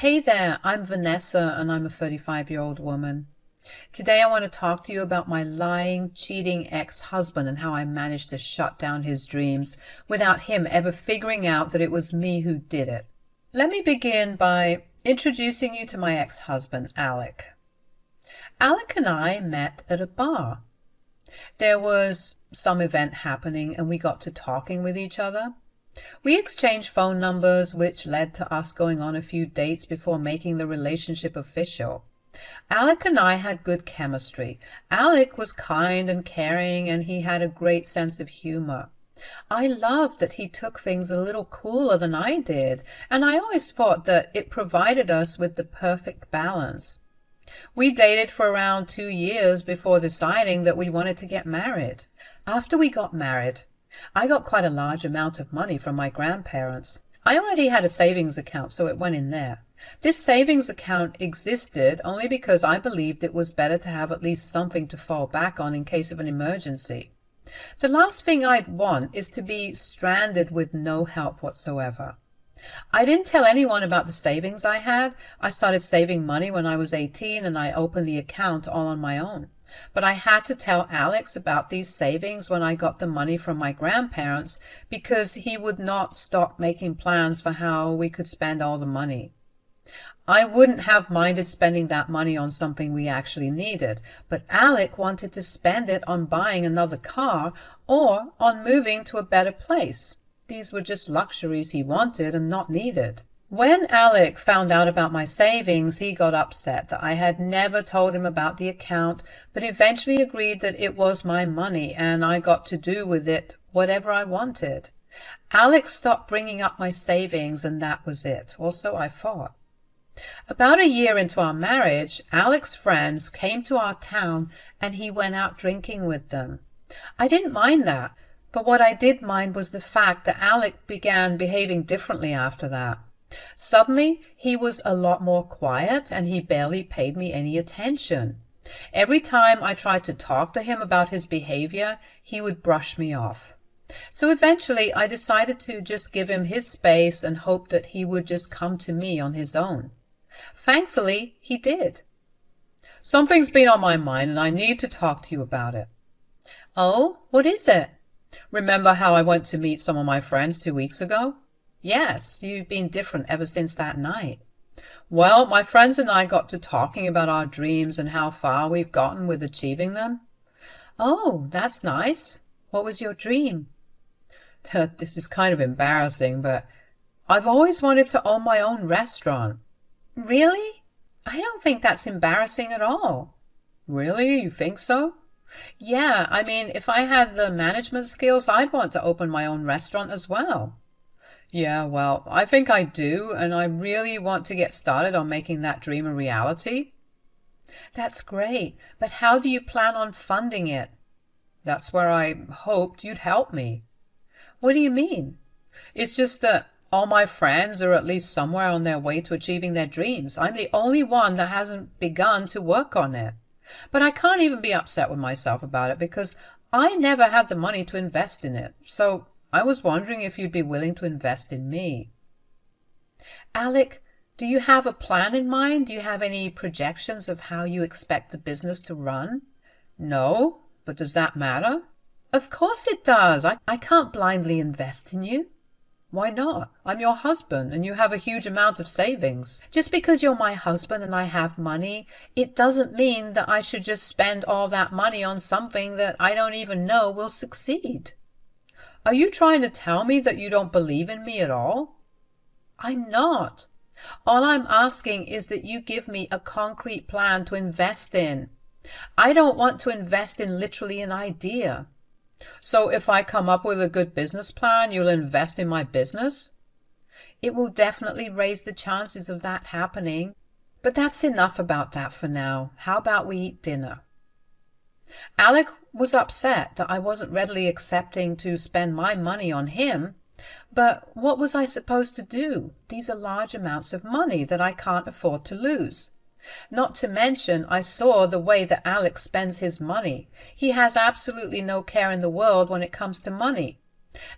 Hey there, I'm Vanessa and I'm a 35-year-old woman. Today I want to talk to you about my lying, cheating ex-husband and how I managed to shut down his dreams without him ever figuring out that it was me who did it. Let me begin by introducing you to my ex-husband, Alec. Alec and I met at a bar. There was some event happening and we got to talking with each other. We exchanged phone numbers, which led to us going on a few dates before making the relationship official. Alec and I had good chemistry. Alec was kind and caring, and he had a great sense of humor. I loved that he took things a little cooler than I did, and I always thought that it provided us with the perfect balance. We dated for around 2 years before deciding that we wanted to get married. After we got married, I got quite a large amount of money from my grandparents. I already had a savings account, so it went in there. This savings account existed only because I believed it was better to have at least something to fall back on in case of an emergency. The last thing I'd want is to be stranded with no help whatsoever. I didn't tell anyone about the savings I had. I started saving money when I was 18 and I opened the account all on my own. But I had to tell Alex about these savings when I got the money from my grandparents because he would not stop making plans for how we could spend all the money. I wouldn't have minded spending that money on something we actually needed, but Alec wanted to spend it on buying another car or on moving to a better place. These were just luxuries he wanted and not needed. When Alec found out about my savings, he got upset that I had never told him about the account, but eventually agreed that it was my money and I got to do with it whatever I wanted. Alec stopped bringing up my savings and that was it, or so I thought. About a year into our marriage, Alec's friends came to our town and he went out drinking with them. I didn't mind that, but what I did mind was the fact that Alec began behaving differently after that. Suddenly, he was a lot more quiet and he barely paid me any attention. Every time I tried to talk to him about his behavior, he would brush me off. So eventually, I decided to just give him his space and hope that he would just come to me on his own. Thankfully, he did. Something's been on my mind and I need to talk to you about it. Oh, what is it? Remember how I went to meet some of my friends 2 weeks ago? Yes, you've been different ever since that night. Well, my friends and I got to talking about our dreams and how far we've gotten with achieving them. Oh, that's nice. What was your dream? This is kind of embarrassing, but I've always wanted to own my own restaurant. Really? I don't think that's embarrassing at all. Really? You think so? Yeah, I mean, if I had the management skills, I'd want to open my own restaurant as well. Yeah, well, I think I do, and I really want to get started on making that dream a reality. That's great, but how do you plan on funding it? That's where I hoped you'd help me. What do you mean? It's just that all my friends are at least somewhere on their way to achieving their dreams. I'm the only one that hasn't begun to work on it. But I can't even be upset with myself about it because I never had the money to invest in it. So I was wondering if you'd be willing to invest in me. Alec, do you have a plan in mind? Do you have any projections of how you expect the business to run? No, but does that matter? Of course it does. I can't blindly invest in you. Why not? I'm your husband and you have a huge amount of savings. Just because you're my husband and I have money, it doesn't mean that I should just spend all that money on something that I don't even know will succeed. Are you trying to tell me that you don't believe in me at all? I'm not. All I'm asking is that you give me a concrete plan to invest in. I don't want to invest in literally an idea. So if I come up with a good business plan, you'll invest in my business? It will definitely raise the chances of that happening. But that's enough about that for now. How about we eat dinner? Alec was upset that I wasn't readily accepting to spend my money on him. But what was I supposed to do? These are large amounts of money that I can't afford to lose. Not to mention, I saw the way that Alex spends his money. He has absolutely no care in the world when it comes to money.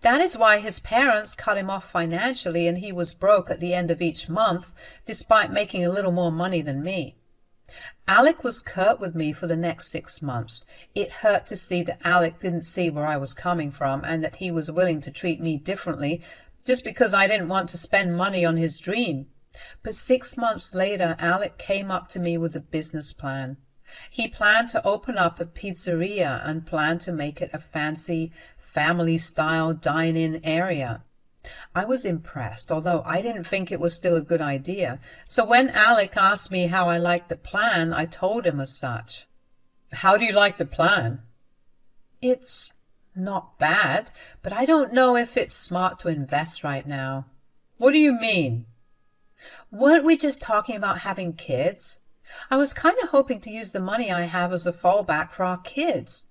That is why his parents cut him off financially and he was broke at the end of each month, despite making a little more money than me. Alec was curt with me for the next 6 months. It hurt to see that Alec didn't see where I was coming from and that he was willing to treat me differently just because I didn't want to spend money on his dream. But 6 months later, Alec came up to me with a business plan. He planned to open up a pizzeria and planned to make it a fancy, family-style dine-in area. I was impressed, although I didn't think it was still a good idea. So when Alec asked me how I liked the plan, I told him as such. How do you like the plan? It's not bad, but I don't know if it's smart to invest right now. What do you mean? Weren't we just talking about having kids? I was kind of hoping to use the money I have as a fallback for our kids.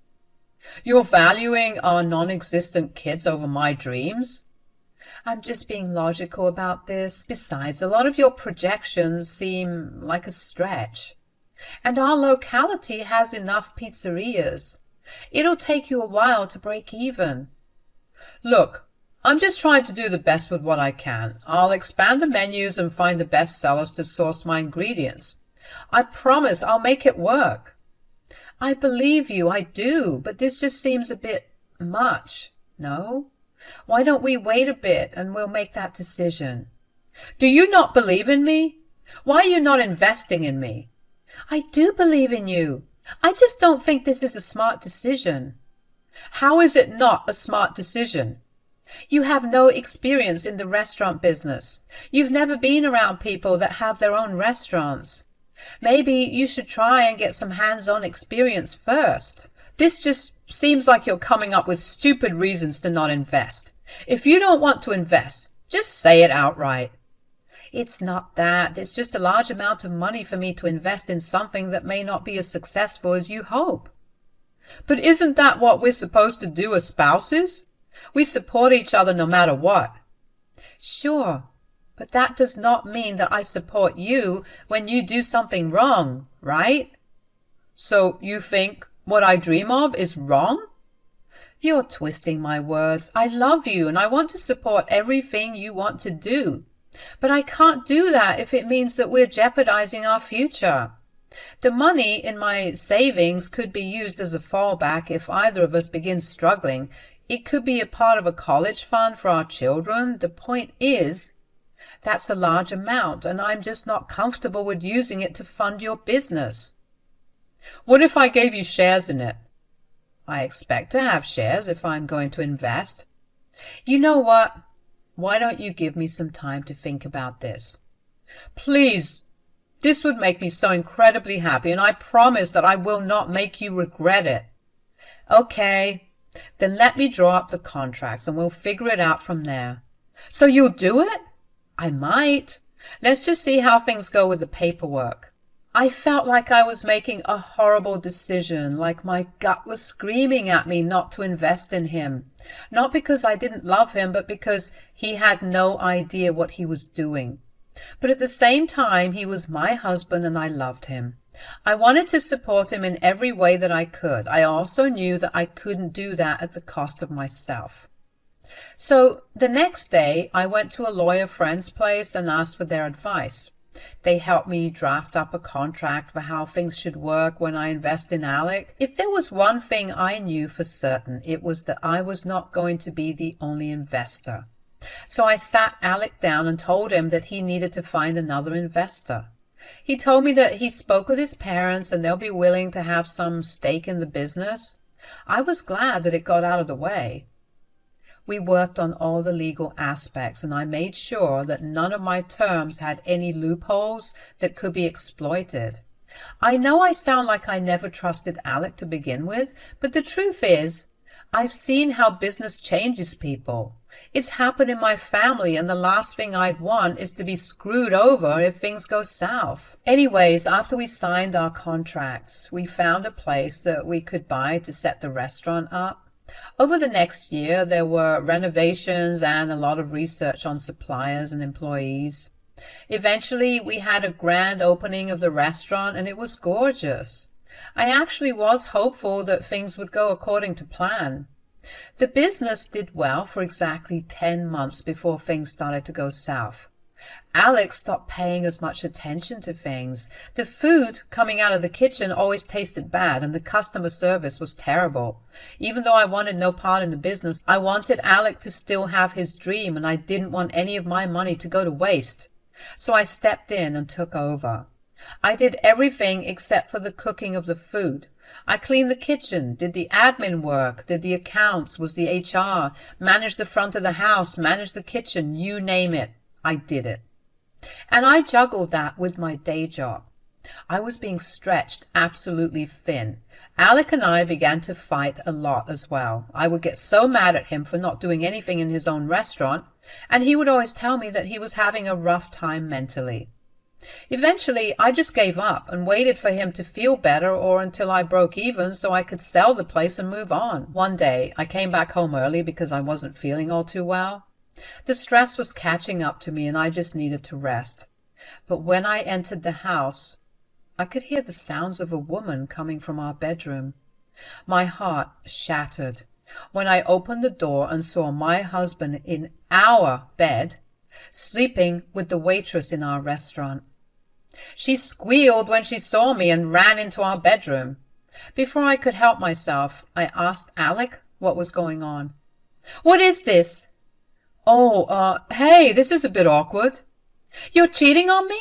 You're valuing our non-existent kids over my dreams? I'm just being logical about this. Besides, a lot of your projections seem like a stretch. And our locality has enough pizzerias. It'll take you a while to break even. Look, I'm just trying to do the best with what I can. I'll expand the menus and find the best sellers to source my ingredients. I promise I'll make it work. I believe you, I do, but this just seems a bit much, no? Why don't we wait a bit and we'll make that decision? Do you not believe in me? Why are you not investing in me? I do believe in you. I just don't think this is a smart decision. How is it not a smart decision? You have no experience in the restaurant business. You've never been around people that have their own restaurants. Maybe you should try and get some hands-on experience first. This just seems like you're coming up with stupid reasons to not invest. If you don't want to invest, just say it outright. It's not that. It's just a large amount of money for me to invest in something that may not be as successful as you hope. But isn't that what we're supposed to do as spouses? We support each other no matter what. Sure, but that does not mean that I support you when you do something wrong, right? So you think what I dream of is wrong? You're twisting my words. I love you and I want to support everything you want to do. But I can't do that if it means that we're jeopardizing our future. The money in my savings could be used as a fallback if either of us begins struggling. It could be a part of a college fund for our children. The point is, that's a large amount, and I'm just not comfortable with using it to fund your business. What if I gave you shares in it? I expect to have shares if I'm going to invest. You know what? Why don't you give me some time to think about this? Please, this would make me so incredibly happy, and I promise that I will not make you regret it. Okay. Then let me draw up the contracts and we'll figure it out from there. So you'll do it? I might. Let's just see how things go with the paperwork. I felt like I was making a horrible decision, like my gut was screaming at me not to invest in him. Not because I didn't love him, but because he had no idea what he was doing. But at the same time, he was my husband and I loved him. I wanted to support him in every way that I could. I also knew that I couldn't do that at the cost of myself. So the next day, I went to a lawyer friend's place and asked for their advice. They helped me draft up a contract for how things should work when I invest in Alec. If there was one thing I knew for certain, it was that I was not going to be the only investor. So I sat Alec down and told him that he needed to find another investor. He told me that he spoke with his parents and they'll be willing to have some stake in the business. I was glad that it got out of the way. We worked on all the legal aspects and I made sure that none of my terms had any loopholes that could be exploited. I know I sound like I never trusted Alec to begin with, but the truth is, I've seen how business changes people. It's happened in my family, and the last thing I'd want is to be screwed over if things go south. Anyways, after we signed our contracts, we found a place that we could buy to set the restaurant up. Over the next year, there were renovations and a lot of research on suppliers and employees. Eventually, we had a grand opening of the restaurant, and it was gorgeous. I actually was hopeful that things would go according to plan. The business did well for exactly 10 months before things started to go south. Alex stopped paying as much attention to things. The food coming out of the kitchen always tasted bad, and the customer service was terrible. Even though I wanted no part in the business, I wanted Alex to still have his dream, and I didn't want any of my money to go to waste. So I stepped in and took over. I did everything except for the cooking of the food. I cleaned the kitchen, did the admin work, did the accounts, was the HR, managed the front of the house, managed the kitchen, you name it. I did it. And I juggled that with my day job. I was being stretched absolutely thin. Alec and I began to fight a lot as well. I would get so mad at him for not doing anything in his own restaurant, and he would always tell me that he was having a rough time mentally. Eventually, I just gave up and waited for him to feel better or until I broke even so I could sell the place and move on. One day, I came back home early because I wasn't feeling all too well. The stress was catching up to me and I just needed to rest. But when I entered the house, I could hear the sounds of a woman coming from our bedroom. My heart shattered when I opened the door and saw my husband in our bed, sleeping with the waitress in our restaurant. She squealed when she saw me and ran into our bedroom. Before I could help myself, I asked Alec what was going on. "What is this?" "Oh, hey, this is a bit awkward." "You're cheating on me?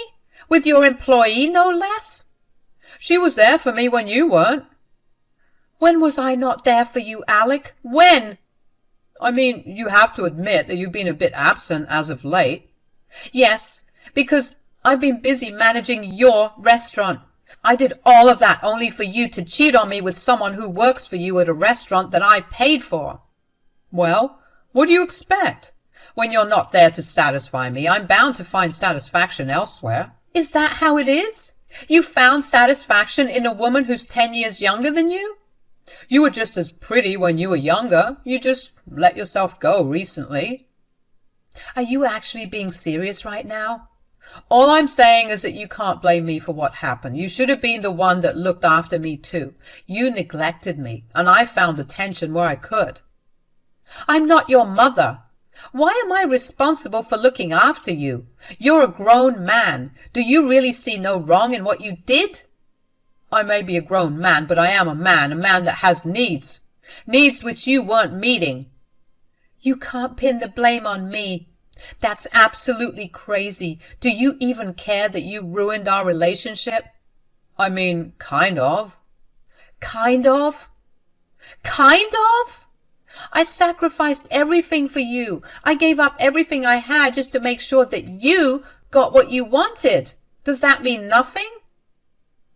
With your employee, no less?" "She was there for me when you weren't." "When was I not there for you, Alec? When?" "I mean, you have to admit that you've been a bit absent as of late." "Yes, because I've been busy managing your restaurant. I did all of that only for you to cheat on me with someone who works for you at a restaurant that I paid for." "Well, what do you expect? When you're not there to satisfy me, I'm bound to find satisfaction elsewhere." "Is that how it is? You found satisfaction in a woman who's 10 years younger than you?" "You were just as pretty when you were younger. You just let yourself go recently." "Are you actually being serious right now?" "All I'm saying is that you can't blame me for what happened. You should have been the one that looked after me too. You neglected me, and I found attention where I could." "I'm not your mother. Why am I responsible for looking after you? You're a grown man. Do you really see no wrong in what you did?" "I may be a grown man, but I am a man that has needs. Needs which you weren't meeting." "You can't pin the blame on me. That's absolutely crazy. Do you even care that you ruined our relationship?" "I mean, kind of." "Kind of? Kind of? I sacrificed everything for you. I gave up everything I had just to make sure that you got what you wanted. Does that mean nothing?"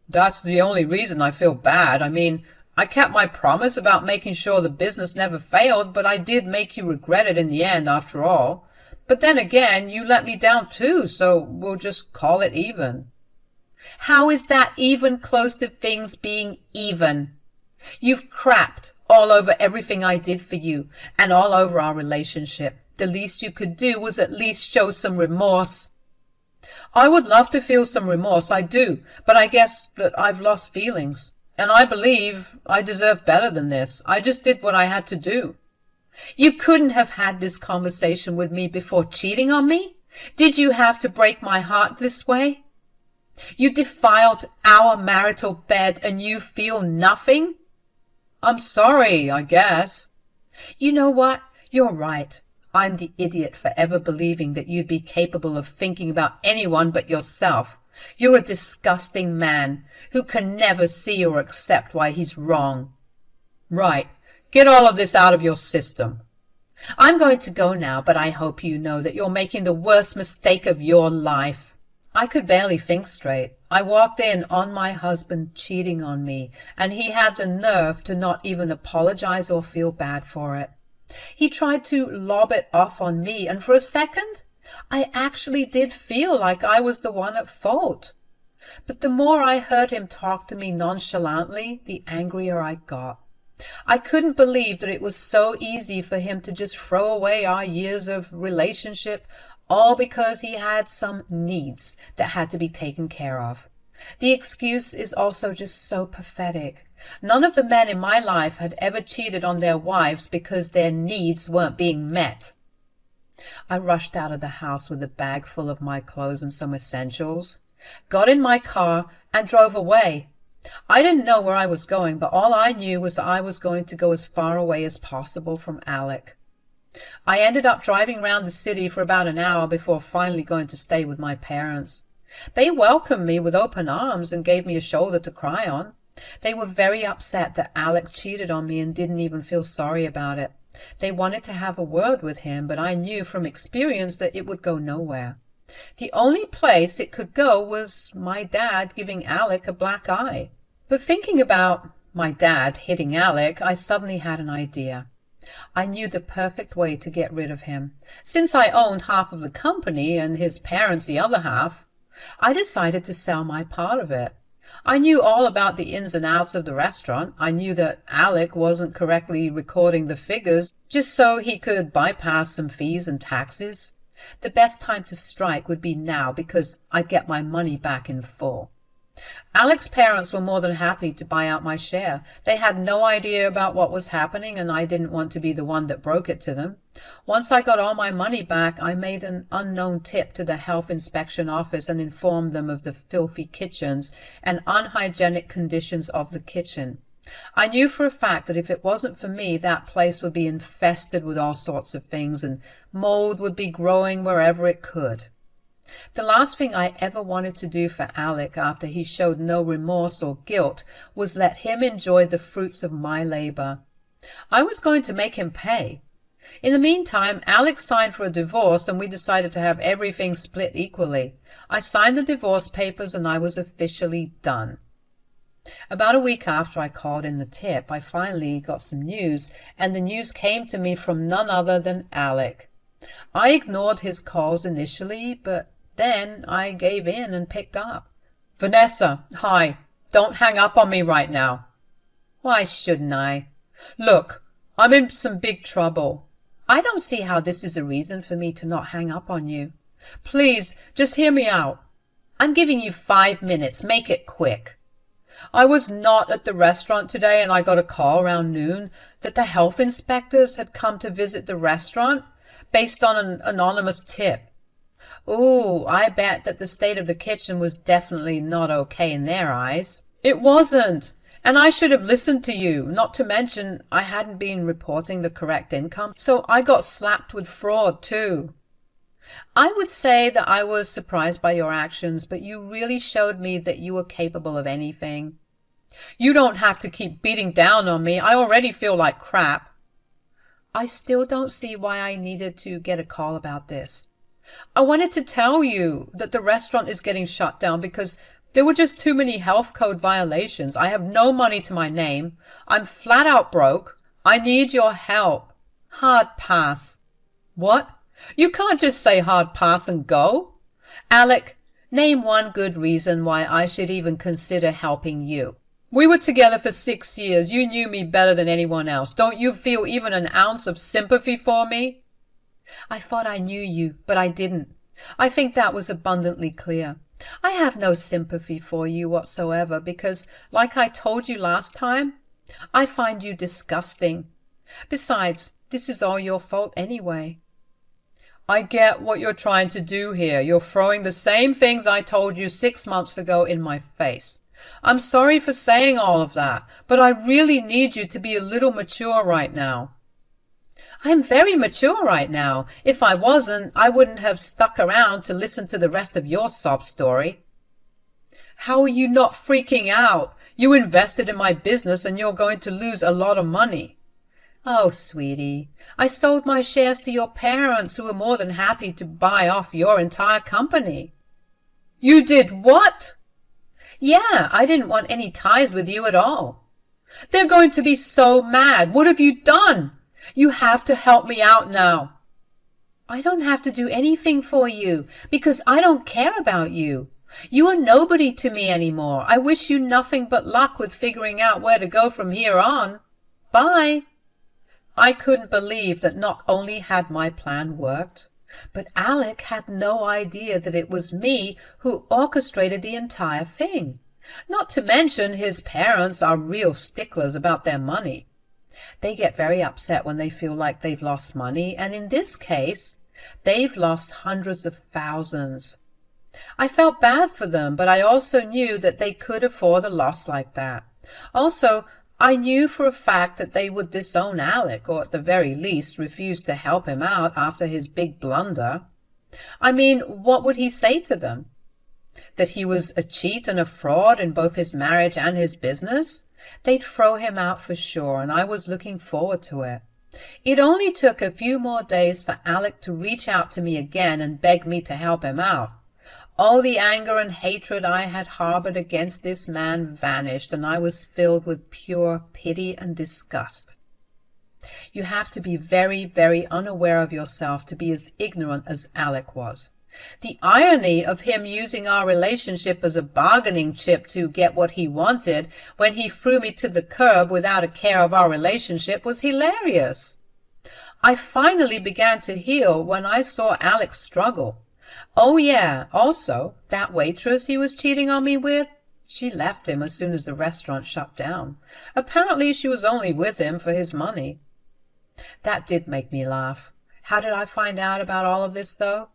"That's the only reason I feel bad. I mean, I kept my promise about making sure the business never failed, but I did make you regret it in the end after all. But then again, you let me down too, so we'll just call it even." "How is that even close to things being even? You've crapped all over everything I did for you and all over our relationship. The least you could do was at least show some remorse." "I would love to feel some remorse, I do, but I guess that I've lost feelings. And I believe I deserve better than this. I just did what I had to do." "You couldn't have had this conversation with me before cheating on me? Did you have to break my heart this way? You defiled our marital bed and you feel nothing?" "I'm sorry, I guess." "You know what? You're right. I'm the idiot for ever believing that you'd be capable of thinking about anyone but yourself. You're a disgusting man who can never see or accept why he's wrong." "Right. Get all of this out of your system." "I'm going to go now, but I hope you know that you're making the worst mistake of your life." I could barely think straight. I walked in on my husband cheating on me, and he had the nerve to not even apologize or feel bad for it. He tried to lob it off on me, and for a second, I actually did feel like I was the one at fault. But the more I heard him talk to me nonchalantly, the angrier I got. I couldn't believe that it was so easy for him to just throw away our years of relationship, all because he had some needs that had to be taken care of. The excuse is also just so pathetic. None of the men in my life had ever cheated on their wives because their needs weren't being met. I rushed out of the house with a bag full of my clothes and some essentials, got in my car, and drove away. I didn't know where I was going, but all I knew was that I was going to go as far away as possible from Alec. I ended up driving around the city for about an hour before finally going to stay with my parents. They welcomed me with open arms and gave me a shoulder to cry on. They were very upset that Alec cheated on me and didn't even feel sorry about it. They wanted to have a word with him, but I knew from experience that it would go nowhere. The only place it could go was my dad giving Alec a black eye. But thinking about my dad hitting Alec, I suddenly had an idea. I knew the perfect way to get rid of him. Since I owned half of the company and his parents the other half, I decided to sell my part of it. I knew all about the ins and outs of the restaurant. I knew that Alec wasn't correctly recording the figures just so he could bypass some fees and taxes. The best time to strike would be now because I'd get my money back in full. Alec's parents were more than happy to buy out my share. They had no idea about what was happening, and I didn't want to be the one that broke it to them. Once I got all my money back, I made an unknown tip to the health inspection office and informed them of the filthy kitchens and unhygienic conditions of the kitchen. I knew for a fact that if it wasn't for me, that place would be infested with all sorts of things, and mold would be growing wherever it could. The last thing I ever wanted to do for Alec after he showed no remorse or guilt was let him enjoy the fruits of my labor. I was going to make him pay. In the meantime, Alec signed for a divorce and we decided to have everything split equally. I signed the divorce papers and I was officially done. About a week after I called in the tip, I finally got some news, and the news came to me from none other than Alec. I ignored his calls initially, but then I gave in and picked up. "Vanessa, hi. Don't hang up on me right now." "Why shouldn't I?" "Look, I'm in some big trouble." "I don't see how this is a reason for me to not hang up on you." "Please, just hear me out." "I'm giving you 5 minutes. Make it quick." "I was not at the restaurant today, and I got a call around noon that the health inspectors had come to visit the restaurant based on an anonymous tip. Ooh, I bet that the state of the kitchen was definitely not okay in their eyes." "It wasn't. And I should have listened to you, not to mention I hadn't been reporting the correct income, so I got slapped with fraud too." "I would say that I was surprised by your actions, but you really showed me that you were capable of anything." "You don't have to keep beating down on me. I already feel like crap." "I still don't see why I needed to get a call about this." "I wanted to tell you that the restaurant is getting shut down because there were just too many health code violations. I have no money to my name. I'm flat out broke. I need your help." "Hard pass." "What? You can't just say hard pass and go." "Alec, name one good reason why I should even consider helping you." "We were together for 6 years. You knew me better than anyone else. Don't you feel even an ounce of sympathy for me?" "I thought I knew you, but I didn't. I think that was abundantly clear. I have no sympathy for you whatsoever because, like I told you last time, I find you disgusting. Besides, this is all your fault anyway." "I get what you're trying to do here. You're throwing the same things I told you 6 months ago in my face. I'm sorry for saying all of that, but I really need you to be a little mature right now." "I'm very mature right now. If I wasn't, I wouldn't have stuck around to listen to the rest of your sob story." "How are you not freaking out? You invested in my business and you're going to lose a lot of money." "Oh, sweetie, I sold my shares to your parents who were more than happy to buy off your entire company." "You did what?" "Yeah, I didn't want any ties with you at all." "They're going to be so mad. What have you done? You have to help me out now." "I don't have to do anything for you because I don't care about you. You are nobody to me anymore. I wish you nothing but luck with figuring out where to go from here on. Bye." I couldn't believe that not only had my plan worked, But Alec had no idea that it was me who orchestrated the entire thing. Not to mention his parents are real sticklers about their money. They get very upset when they feel like they've lost money, and in this case, they've lost hundreds of thousands. I felt bad for them, but I also knew that they could afford a loss like that. Also, I knew for a fact that they would disown Alec, or at the very least refuse to help him out after his big blunder. I mean, what would he say to them? That he was a cheat and a fraud in both his marriage and his business? They'd throw him out for sure, and I was looking forward to it. It only took a few more days for Alec to reach out to me again and beg me to help him out. All the anger and hatred I had harbored against this man vanished, and I was filled with pure pity and disgust. You have to be very, very unaware of yourself to be as ignorant as Alec was. The irony of him using our relationship as a bargaining chip to get what he wanted when he threw me to the curb without a care of our relationship was hilarious. I finally began to heal when I saw Alec struggle. Oh yeah, also, that waitress he was cheating on me with, she left him as soon as the restaurant shut down. Apparently she was only with him for his money. That did make me laugh. How did I find out about all of this, though?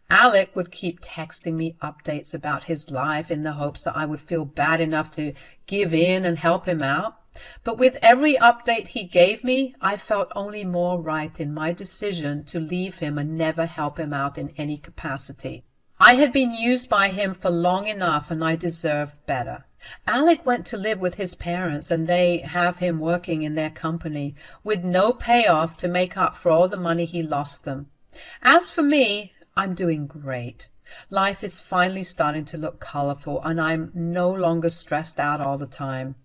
Alec would keep texting me updates about his life in the hopes that I would feel bad enough to give in and help him out. But with every update he gave me, I felt only more right in my decision to leave him and never help him out in any capacity. I had been used by him for long enough, and I deserved better. Alec went to live with his parents, and they have him working in their company, with no payoff to make up for all the money he lost them. As for me, I'm doing great. Life is finally starting to look colorful, and I'm no longer stressed out all the time.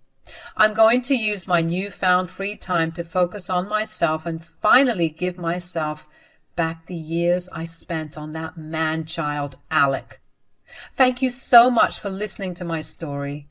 I'm going to use my newfound free time to focus on myself and finally give myself back the years I spent on that man-child, Alec. Thank you so much for listening to my story.